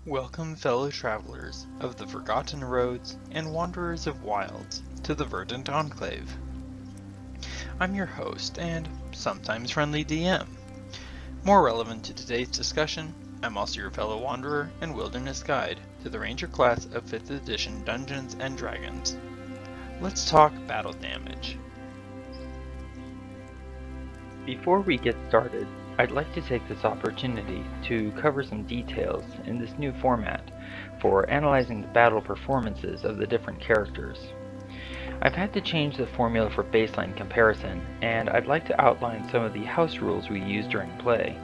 Welcome, fellow travelers of the Forgotten Roads and Wanderers of Wilds, to the Verdant Enclave. I'm your host and sometimes friendly DM. More relevant to today's discussion, I'm also your fellow wanderer and wilderness guide to the Ranger class of 5th edition Dungeons & Dragons. Let's talk battle damage. Before we get started, I'd like to take this opportunity to cover some details in this new format for analyzing the battle performances of the different characters. I've had to change the formula for baseline comparison, and I'd like to outline some of the house rules we use during play.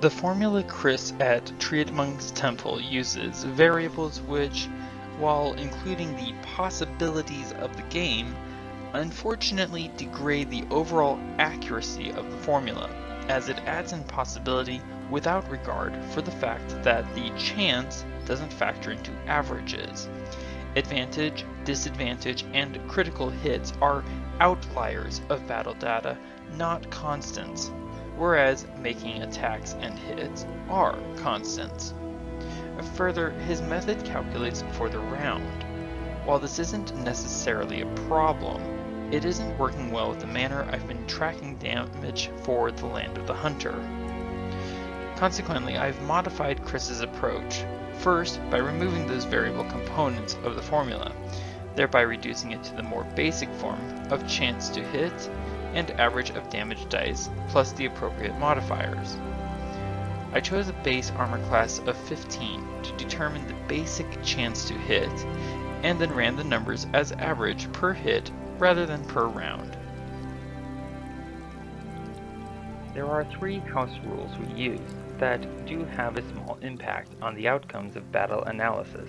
The formula Chris at Treatmonk's Temple uses variables which, while including the possibilities of the game, unfortunately degrade the overall accuracy of the formula, as it adds in possibility without regard for the fact that the chance doesn't factor into averages. Advantage, disadvantage, and critical hits are outliers of battle data, not constants, whereas making attacks and hits are constants. Further, his method calculates for the round. While this isn't necessarily a problem, it isn't working well with the manner I've been tracking damage for the Land of the Hunter. Consequently, I've modified Chris's approach, first by removing those variable components of the formula, thereby reducing it to the more basic form of chance to hit and average of damage dice plus the appropriate modifiers. I chose a base armor class of 15 to determine the basic chance to hit, and then ran the numbers as average per hit rather than per round. There are 3 house rules we use that do have a small impact on the outcomes of battle analysis.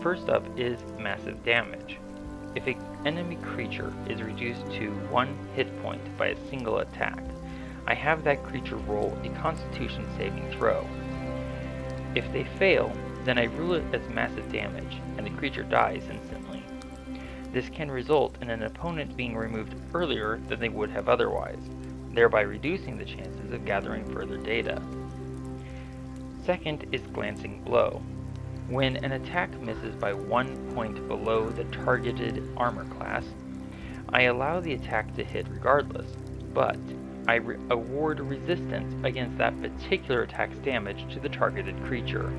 First up is massive damage. If an enemy creature is reduced to 1 hit point by a single attack, I have that creature roll a Constitution saving throw. If they fail, then I rule it as massive damage, and the creature dies instantly. This can result in an opponent being removed earlier than they would have otherwise, thereby reducing the chances of gathering further data. Second is Glancing Blow. When an attack misses by 1 point below the targeted armor class, I allow the attack to hit regardless, but I award resistance against that particular attack's damage to the targeted creature.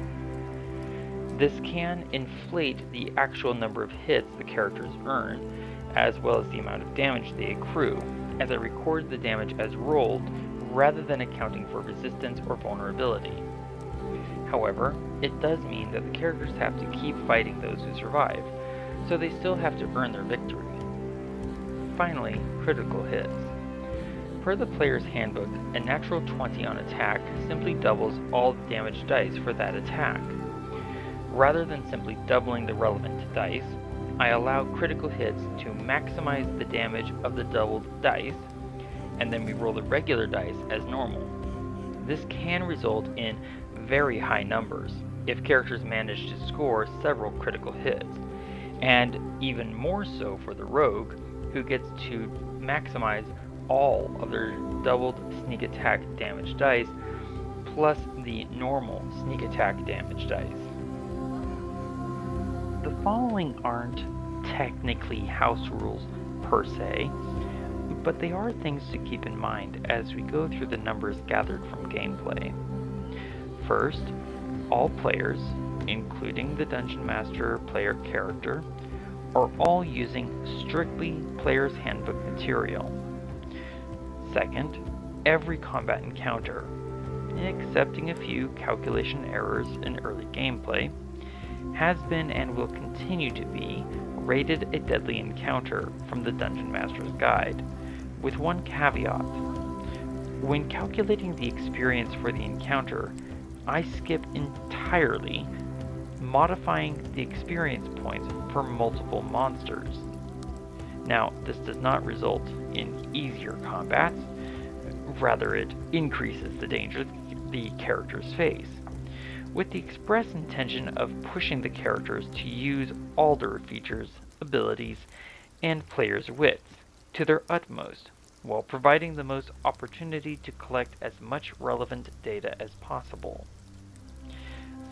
This can inflate the actual number of hits the characters earn, as well as the amount of damage they accrue, as I record the damage as rolled rather than accounting for resistance or vulnerability. However, it does mean that the characters have to keep fighting those who survive, so they still have to earn their victory. Finally, critical hits. Per the player's handbook, a natural 20 on attack simply doubles all damage dice for that attack. Rather than simply doubling the relevant dice, I allow critical hits to maximize the damage of the doubled dice, and then we roll the regular dice as normal. This can result in very high numbers if characters manage to score several critical hits, and even more so for the rogue, who gets to maximize all of their doubled sneak attack damage dice plus the normal sneak attack damage dice. The following aren't technically house rules per se, but they are things to keep in mind as we go through the numbers gathered from gameplay. First, all players, including the Dungeon Master player character, are all using strictly Player's Handbook material. Second, every combat encounter, excepting a few calculation errors in early gameplay, has been and will continue to be rated a deadly encounter from the Dungeon Master's Guide, with one caveat. When calculating the experience for the encounter, I skip entirely modifying the experience points for multiple monsters. Now, this does not result in easier combats, rather it increases the danger the characters face, with the express intention of pushing the characters to use all their features, abilities, and players' wits to their utmost, while providing the most opportunity to collect as much relevant data as possible.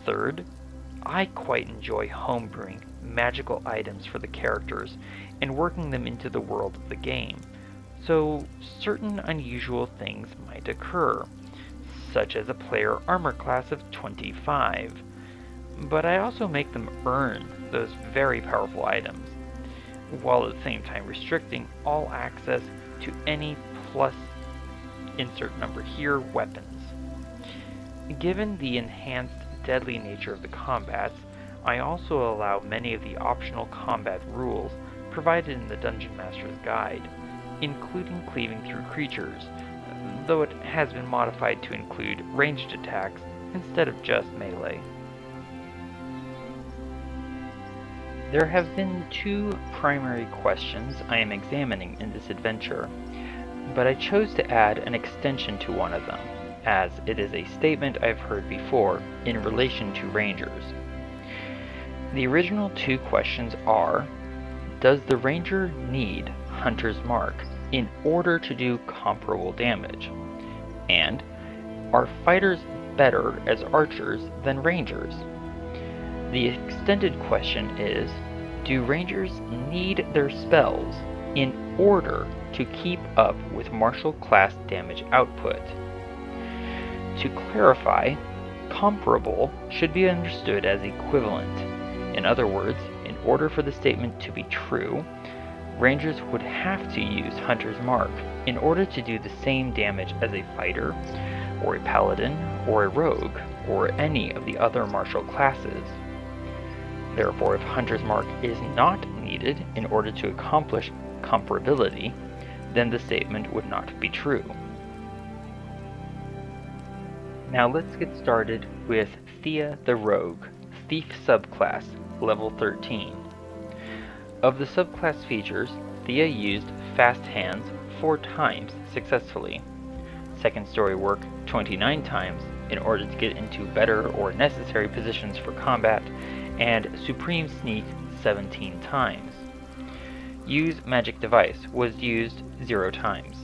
Third, I quite enjoy homebrewing magical items for the characters and working them into the world of the game, so certain unusual things might occur, such as a player armor class of 25, but I also make them earn those very powerful items, while at the same time restricting all access to any plus insert number here weapons. Given the enhanced deadly nature of the combats, I also allow many of the optional combat rules provided in the Dungeon Master's Guide, including cleaving through creatures, though it has been modified to include ranged attacks instead of just melee. There have been two primary questions I am examining in this adventure, but I chose to add an extension to one of them, as it is a statement I've heard before in relation to rangers. The original two questions are, does the ranger need Hunter's Mark in order to do comparable damage? And, are fighters better as archers than rangers? The extended question is, do rangers need their spells in order to keep up with martial class damage output? To clarify, comparable should be understood as equivalent. In other words, in order for the statement to be true, rangers would have to use Hunter's Mark in order to do the same damage as a fighter, or a paladin, or a rogue, or any of the other martial classes. Therefore, if Hunter's Mark is not needed in order to accomplish comparability, then the statement would not be true. Now let's get started with Thea the Rogue, Thief subclass, level 13. Of the subclass features, Thea used Fast Hands 4 times successfully, Second Story Work 29 times in order to get into better or necessary positions for combat, and Supreme Sneak 17 times. Use Magic Device was used 0 times.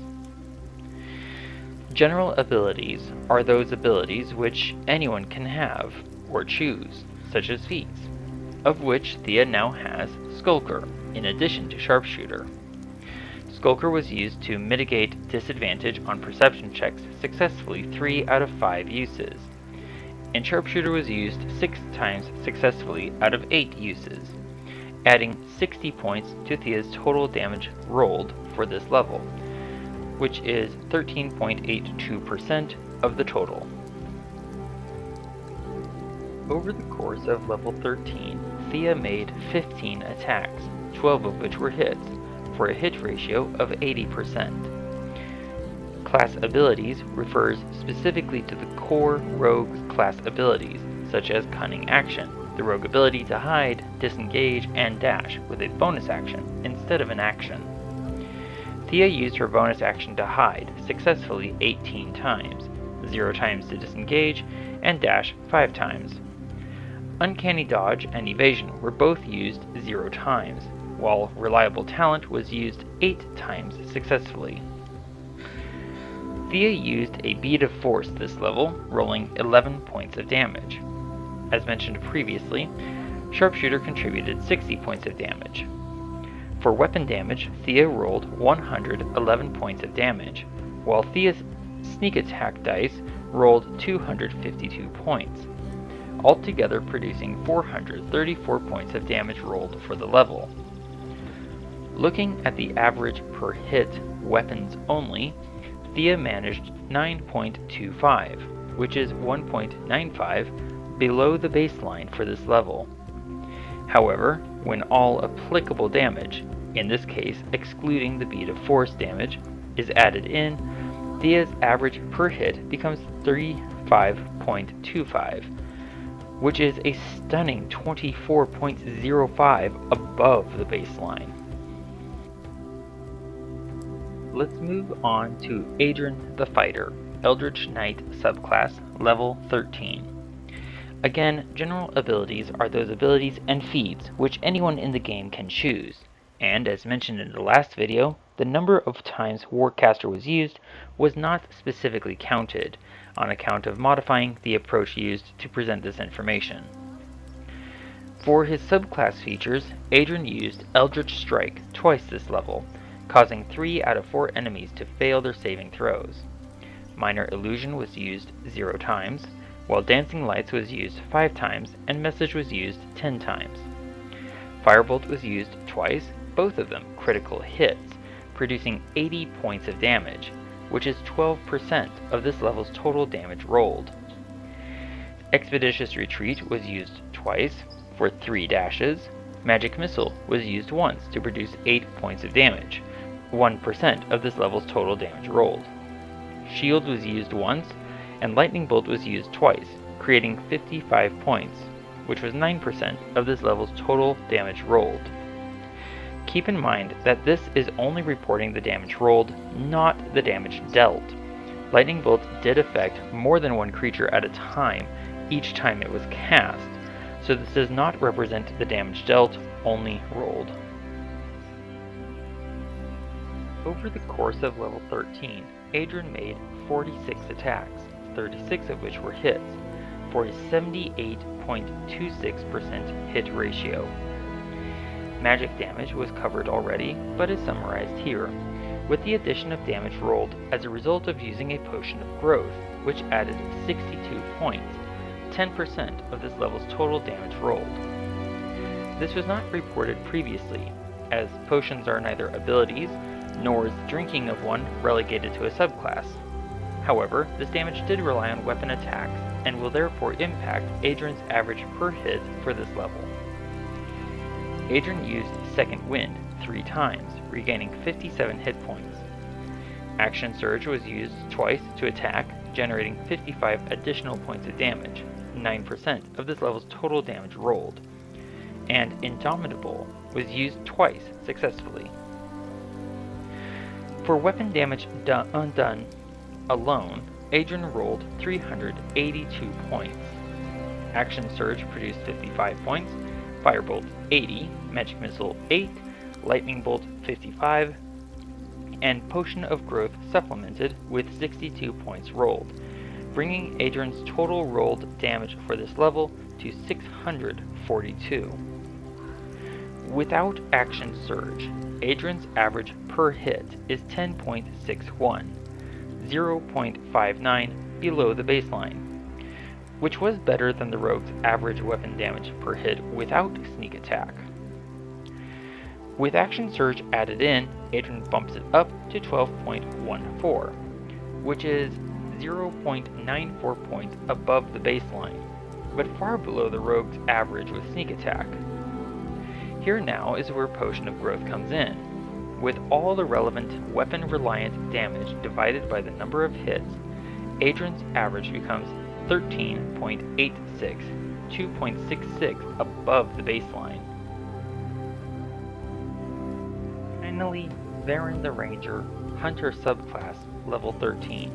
General abilities are those abilities which anyone can have, or choose, such as feats, of which Thea now has Skulker, in addition to Sharpshooter. Skulker was used to mitigate disadvantage on perception checks successfully 3 out of 5 uses, and Sharpshooter was used 6 times successfully out of 8 uses, adding 60 points to Thea's total damage rolled for this level, which is 13.82% of the total. Over the course of level 13, Thea made 15 attacks, 12 of which were hits, for a hit ratio of 80%. Class abilities refers specifically to the core rogue class abilities, such as Cunning Action, the rogue ability to hide, disengage, and dash with a bonus action instead of an action. Thea used her bonus action to hide successfully 18 times, 0 times to disengage, and dash 5 times. Uncanny Dodge and Evasion were both used 0 times, while Reliable Talent was used 8 times successfully. Thea used a Bead of Force this level, rolling 11 points of damage. As mentioned previously, Sharpshooter contributed 60 points of damage. For weapon damage, Thea rolled 111 points of damage, while Thea's sneak attack dice rolled 252 points, altogether producing 434 points of damage rolled for the level. Looking at the average per hit weapons only, Thea managed 9.25, which is 1.95 below the baseline for this level. However, when all applicable damage, in this case excluding the Bead of Force damage, is added in, Thea's average per hit becomes 35.25, which is a stunning 24.05 above the baseline. Let's move on to Adrian the Fighter, Eldritch Knight subclass, level 13. Again, general abilities are those abilities and feats which anyone in the game can choose, and as mentioned in the last video, the number of times Warcaster was used was not specifically counted, on account of modifying the approach used to present this information. For his subclass features, Adrian used Eldritch Strike twice this level, causing 3 out of 4 enemies to fail their saving throws. Minor Illusion was used 0 times, while Dancing Lights was used 5 times and Message was used 10 times. Firebolt was used twice, both of them critical hits, producing 80 points of damage, which is 12% of this level's total damage rolled. Expeditious Retreat was used twice, for 3 dashes. Magic Missile was used once to produce 8 points of damage, 1% of this level's total damage rolled. Shield was used once, and Lightning Bolt was used twice, creating 55 points, which was 9% of this level's total damage rolled. Keep in mind that this is only reporting the damage rolled, not the damage dealt. Lightning Bolt did affect more than one creature at a time each time it was cast, so this does not represent the damage dealt, only rolled. Over the course of level 13, Adrian made 46 attacks, 36 of which were hits, for a 78.26% hit ratio. Magic damage was covered already, but is summarized here, with the addition of damage rolled as a result of using a Potion of Growth, which added 62 points, 10% of this level's total damage rolled. This was not reported previously, as potions are neither abilities, nor is drinking of one relegated to a subclass. However, this damage did rely on weapon attacks, and will therefore impact Adrian's average per hit for this level. Adrian used Second Wind 3 times, regaining 57 hit points. Action Surge was used twice to attack, generating 55 additional points of damage, 9% of this level's total damage rolled. And Indomitable was used twice successfully. For weapon damage undone alone, Adrian rolled 382 points. Action Surge produced 55 points, Firebolt 80, Magic Missile 8, Lightning Bolt 55, and Potion of Growth supplemented with 62 points rolled, bringing Adrian's total rolled damage for this level to 642. Without Action Surge, Adrian's average per hit is 10.61, 0.59 below the baseline, which was better than the rogue's average weapon damage per hit without Sneak Attack. With Action Surge added in, Adrian bumps it up to 12.14, which is 0.94 points above the baseline, but far below the rogue's average with Sneak Attack. Here now is where Potion of Growth comes in. With all the relevant weapon-reliant damage divided by the number of hits, Adrian's average becomes 13.86, 2.66 above the baseline. Finally, Varen the Ranger, Hunter subclass, level 13.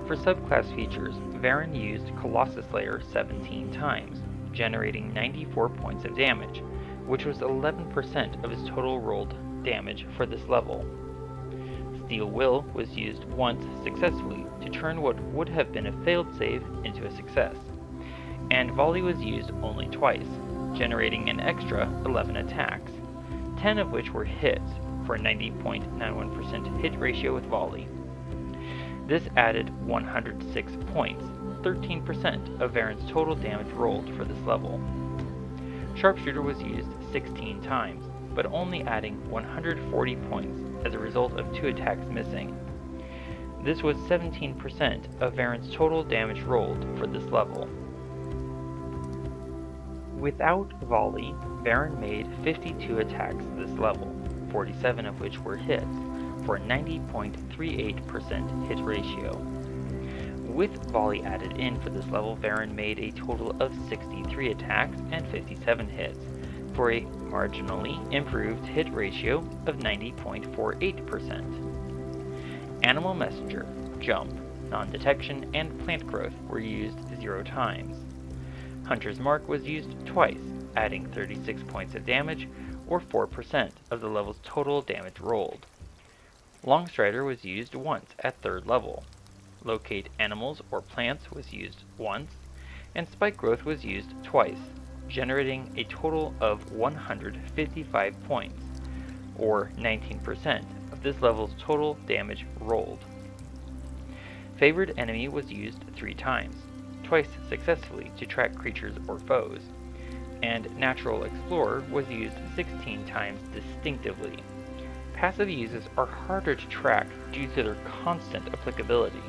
For subclass features, Varen used Colossus Slayer 17 times, generating 94 points of damage, which was 11% of his total rolled damage for this level. Steel Will was used once successfully to turn what would have been a failed save into a success, and Volley was used only twice, generating an extra 11 attacks, 10 of which were hits for a 90.91% hit ratio with Volley. This added 106 points, 13% of Varen's total damage rolled for this level. Sharpshooter was used 16 times, but only adding 140 points as a result of 2 attacks missing. This was 17% of Varen's total damage rolled for this level. Without Volley, Varen made 52 attacks this level, 47 of which were hits, for a 90.38% hit ratio. With Volley added in for this level, Varen made a total of 63 attacks and 57 hits, for a marginally improved hit ratio of 90.48%. Animal Messenger, Jump, Non-Detection, and Plant Growth were used 0 times. Hunter's Mark was used twice, adding 36 points of damage, or 4% of the level's total damage rolled. Longstrider was used once at 3rd level. Locate animals or plants was used once, and Spike Growth was used twice, generating a total of 155 points, or 19% of this level's total damage rolled. Favored Enemy was used 3 times, twice successfully to track creatures or foes, and Natural Explorer was used 16 times distinctively. Passive uses are harder to track due to their constant applicability.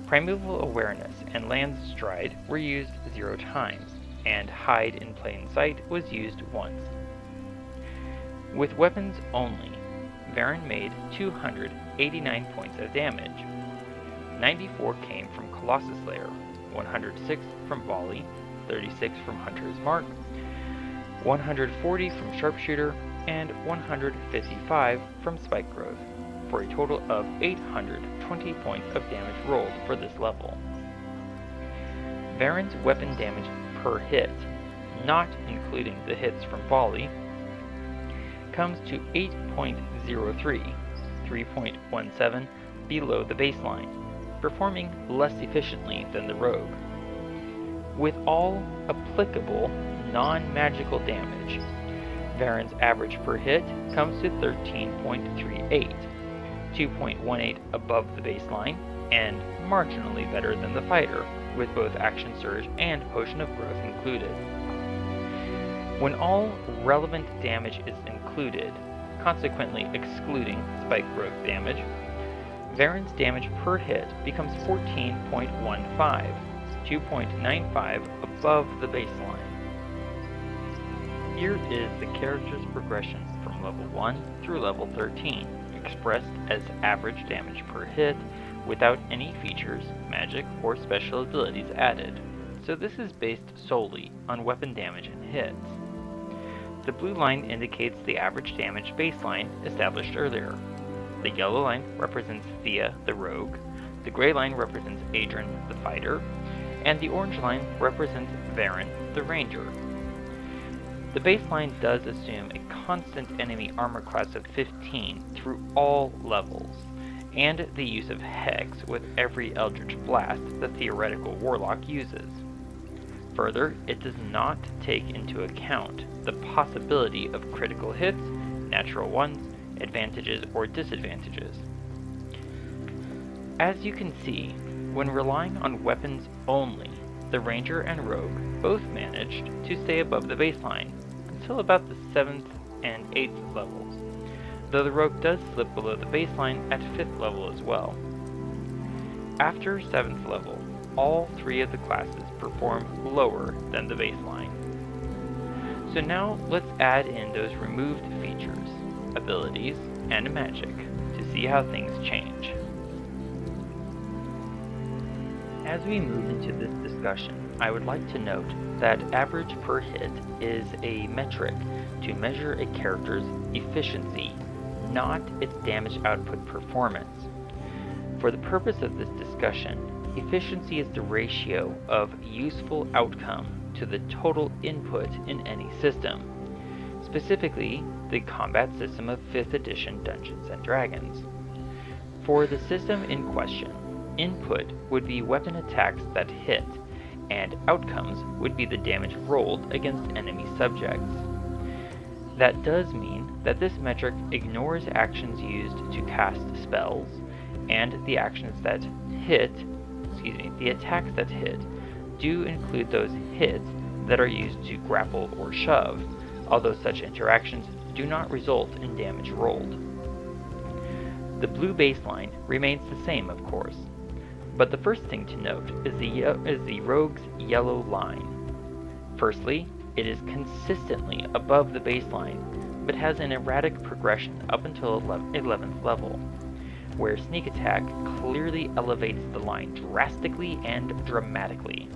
Primeval Awareness and Landstride were used 0 times, and Hide in Plain Sight was used once. With weapons only, Varen made 289 points of damage. 94 came from Colossus Slayer, 106 from Volley, 36 from Hunter's Mark, 140 from Sharpshooter, and 155 from Spike Growth, for a total of 820 points of damage rolled for this level. Varen's weapon damage per hit, not including the hits from Volley, comes to 8.03, 3.17 below the baseline, performing less efficiently than the Rogue. With all applicable non-magical damage, Varen's average per hit comes to 13.38, 2.18 above the baseline, and marginally better than the fighter, with both Action Surge and Potion of Growth included. When all relevant damage is included, consequently excluding Spike Growth damage, Varen's damage per hit becomes 14.15, 2.95 above the baseline. Here is the character's progression from level 1 through level 13, expressed as average damage per hit without any features, magic, or special abilities added, so this is based solely on weapon damage and hits. The blue line indicates the average damage baseline established earlier. The yellow line represents Thea the Rogue, the gray line represents Adrian the Fighter, and the orange line represents Varen the Ranger. The baseline does assume a constant enemy armor class of 15 through all levels, and the use of Hex with every Eldritch Blast the theoretical Warlock uses. Further, it does not take into account the possibility of critical hits, natural ones, advantages, or disadvantages. As you can see, when relying on weapons only, the Ranger and Rogue both managed to stay above the baseline until about the 7th and 8th levels, though the Rogue does slip below the baseline at 5th level as well. After 7th level, all 3 of the classes perform lower than the baseline. So now let's add in those removed features, abilities, and magic to see how things change. As we move into this discussion, I would like to note that average per hit is a metric to measure a character's efficiency, not its damage output performance. For the purpose of this discussion, efficiency is the ratio of useful outcome to the total input in any system, specifically the combat system of 5th edition Dungeons & Dragons. For the system in question, input would be weapon attacks that hit, and outcomes would be the damage rolled against enemy subjects. That does mean that this metric ignores actions used to cast spells, and the actions that hit, the attacks that hit, do include those hits that are used to grapple or shove, although such interactions do not result in damage rolled. The blue baseline remains the same, of course, but the first thing to note is the Rogue's yellow line. Firstly, it is consistently above the baseline, but has an erratic progression up until 11th level, where Sneak Attack clearly elevates the line drastically and dramatically.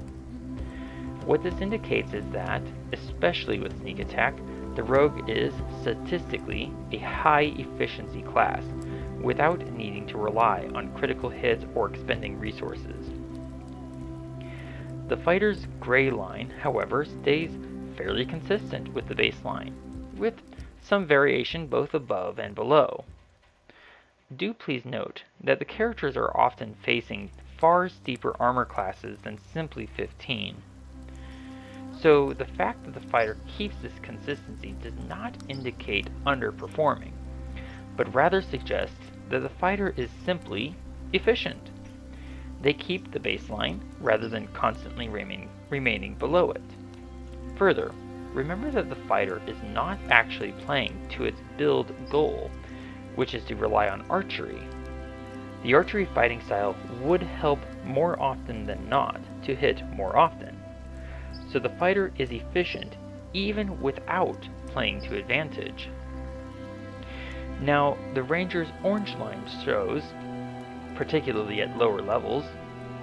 What this indicates is that, especially with Sneak Attack, the Rogue is statistically a high efficiency class, without needing to rely on critical hits or expending resources. The Fighter's gray line, however, stays fairly consistent with the baseline, with some variation both above and below. do please note that the characters are often facing far steeper armor classes than simply 15. So the fact that the fighter keeps this consistency does not indicate underperforming, but rather suggests that the fighter is simply efficient. They keep the baseline rather than constantly remaining below it. Further, remember that the fighter is not actually playing to its build goal, which is to rely on archery. The archery fighting style would help more often than not to hit more often. So the fighter is efficient even without playing to advantage. Now, the Ranger's orange line shows, particularly at lower levels,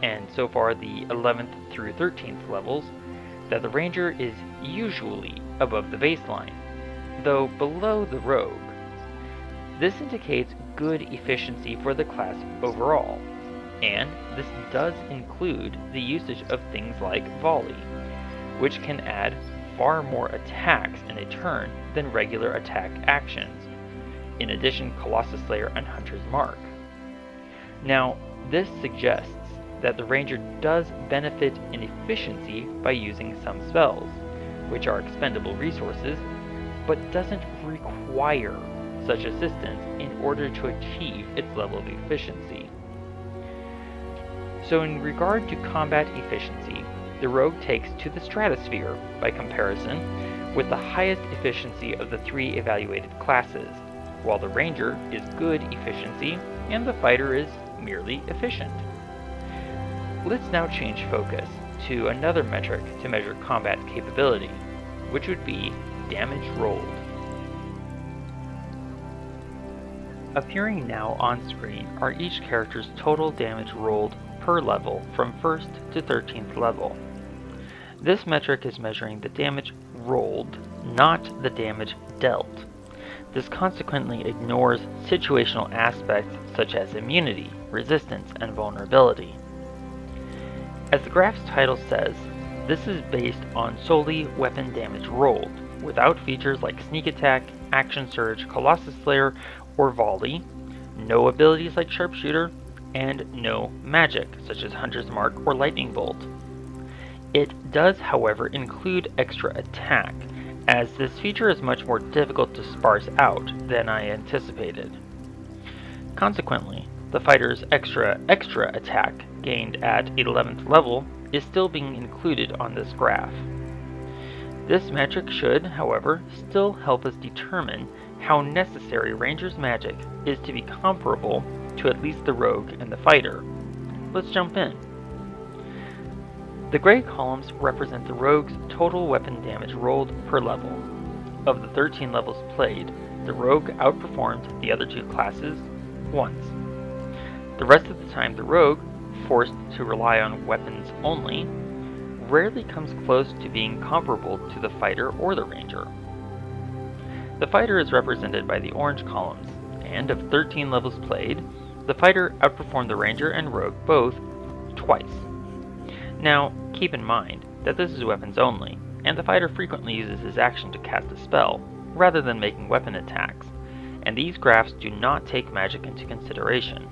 and so far the 11th through 13th levels, that the Ranger is usually above the baseline, though below the Rogue. This indicates good efficiency for the class overall, and this does include the usage of things like volley, which can add far more attacks in a turn than regular attack actions, in addition Colossus Slayer and Hunter's Mark. Now, this suggests that the Ranger does benefit in efficiency by using some spells, which are expendable resources, but doesn't require such assistance in order to achieve its level of efficiency. So in regard to combat efficiency, the Rogue takes to the stratosphere, by comparison, with the highest efficiency of the three evaluated classes, while the Ranger is good efficiency and the Fighter is merely efficient. Let's now change focus to another metric to measure combat capability, which would be damage rolled. Appearing now on screen are each character's total damage rolled per level from 1st to 13th level. This metric is measuring the damage rolled, not the damage dealt. This consequently ignores situational aspects such as immunity, resistance, and vulnerability. As the graph's title says, this is based on solely weapon damage rolled, without features like Sneak Attack, Action Surge, Colossus Slayer, or Volley, no abilities like Sharpshooter, and no magic such as Hunter's Mark or Lightning Bolt. It does, however, include extra attack, as this feature is much more difficult to sparse out than I anticipated. Consequently, the fighter's extra attack gained at 11th level is still being included on this graph. This metric should, however, still help us determine how necessary Ranger's magic is to be comparable to at least the Rogue and the Fighter. Let's jump in. The gray columns represent the Rogue's total weapon damage rolled per level. Of the 13 levels played, the Rogue outperformed the other two classes once. The rest of the time, the Rogue, forced to rely on weapons only, rarely comes close to being comparable to the Fighter or the Ranger. The Fighter is represented by the orange columns, and of 13 levels played, the Fighter outperformed the Ranger and Rogue both twice. Now, keep in mind that this is weapons only, and the Fighter frequently uses his action to cast a spell, rather than making weapon attacks, and these graphs do not take magic into consideration.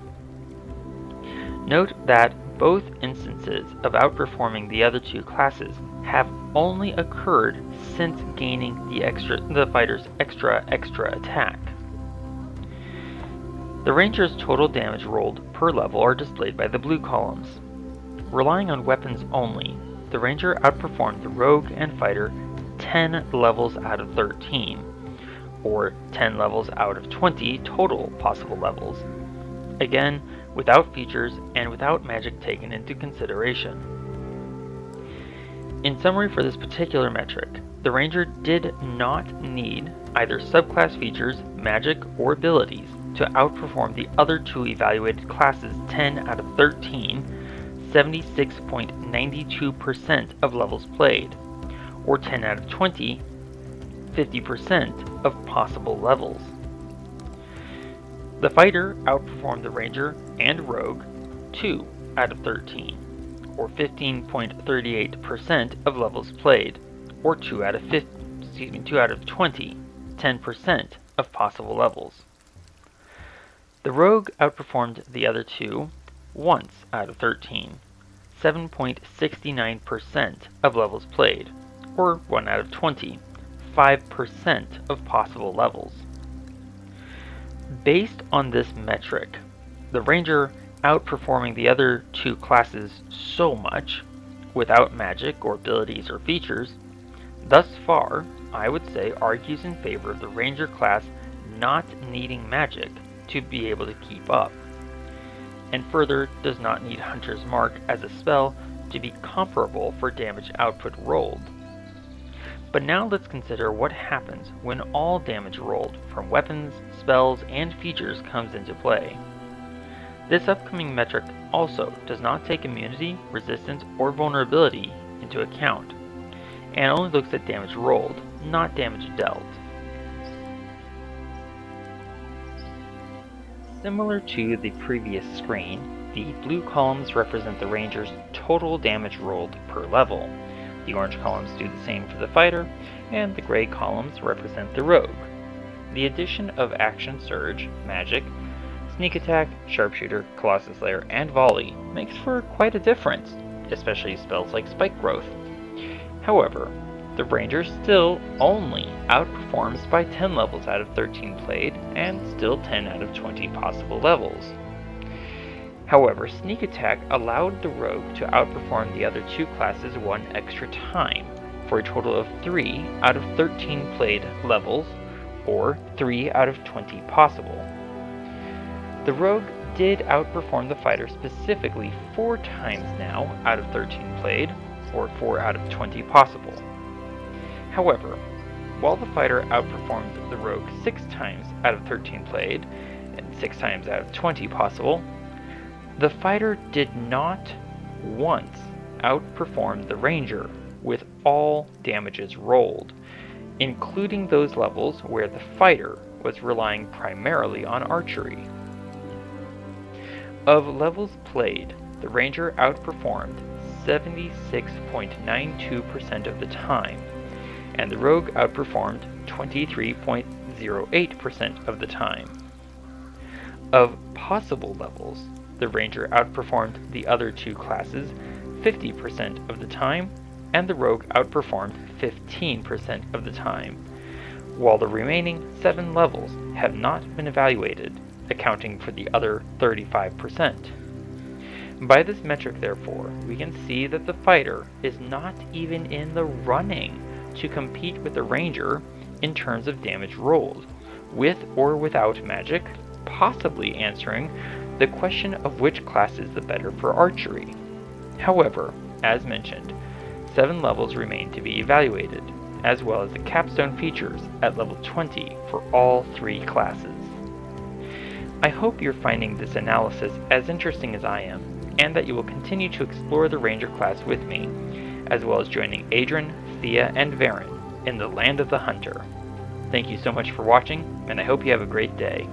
Note that both instances of outperforming the other two classes have only occurred since gaining the Fighter's extra attack. The Ranger's total damage rolled per level are displayed by the blue columns. Relying on weapons only, the Ranger outperformed the Rogue and Fighter 10 levels out of 13, or 10 levels out of 20 total possible levels. Again, without features and without magic taken into consideration. In summary for this particular metric, the Ranger did not need either subclass features, magic, or abilities to outperform the other two evaluated classes 10 out of 13, 76.92% of levels played, or 10 out of 20, 50% of possible levels. The Fighter outperformed the Ranger and Rogue 2 out of 13, or 15.38% of levels played, or 2 out of 20, 10% of possible levels. The Rogue outperformed the other two once out of 13, 7.69% of levels played, or 1 out of 20, 5% of possible levels. Based on this metric, the Ranger outperforming the other two classes so much, without magic or abilities or features, thus far, I would say argues in favor of the Ranger class not needing magic to be able to keep up, and further does not need Hunter's Mark as a spell to be comparable for damage output rolled. But now let's consider what happens when all damage rolled from weapons, spells, and features comes into play. This upcoming metric also does not take immunity, resistance, or vulnerability into account, and only looks at damage rolled, not damage dealt. Similar to the previous screen, the blue columns represent the Ranger's total damage rolled per level. The orange columns do the same for the Fighter, and the gray columns represent the Rogue. The addition of Action Surge, Magic, Sneak Attack, Sharpshooter, Colossus Lair, and Volley makes for quite a difference, especially spells like Spike Growth. However, the Ranger still only outperforms by 10 levels out of 13 played, and still 10 out of 20 possible levels. However, Sneak Attack allowed the Rogue to outperform the other two classes one extra time, for a total of 3 out of 13 played levels, or 3 out of 20 possible. The Rogue did outperform the Fighter specifically 4 times now out of 13 played, or 4 out of 20 possible. However, while the Fighter outperformed the Rogue 6 times out of 13 played, and 6 times out of 20 possible, the Fighter did not once outperform the Ranger with all damages rolled, including those levels where the Fighter was relying primarily on archery. Of levels played, the Ranger outperformed 76.92% of the time, and the Rogue outperformed 23.08% of the time. Of possible levels, the Ranger outperformed the other two classes 50% of the time, and the Rogue outperformed 15% of the time, while the remaining 7 levels have not been evaluated, accounting for the other 35%. By this metric, therefore, we can see that the Fighter is not even in the running to compete with the Ranger in terms of damage rolled, with or without magic, possibly answering the question of which class is the better for archery. However, as mentioned, 7 levels remain to be evaluated, as well as the capstone features at level 20 for all 3 classes. I hope you're finding this analysis as interesting as I am, and that you will continue to explore the Ranger class with me, as well as joining Adrian, Thea, and Varen in the Land of the Hunter. Thank you so much for watching, and I hope you have a great day.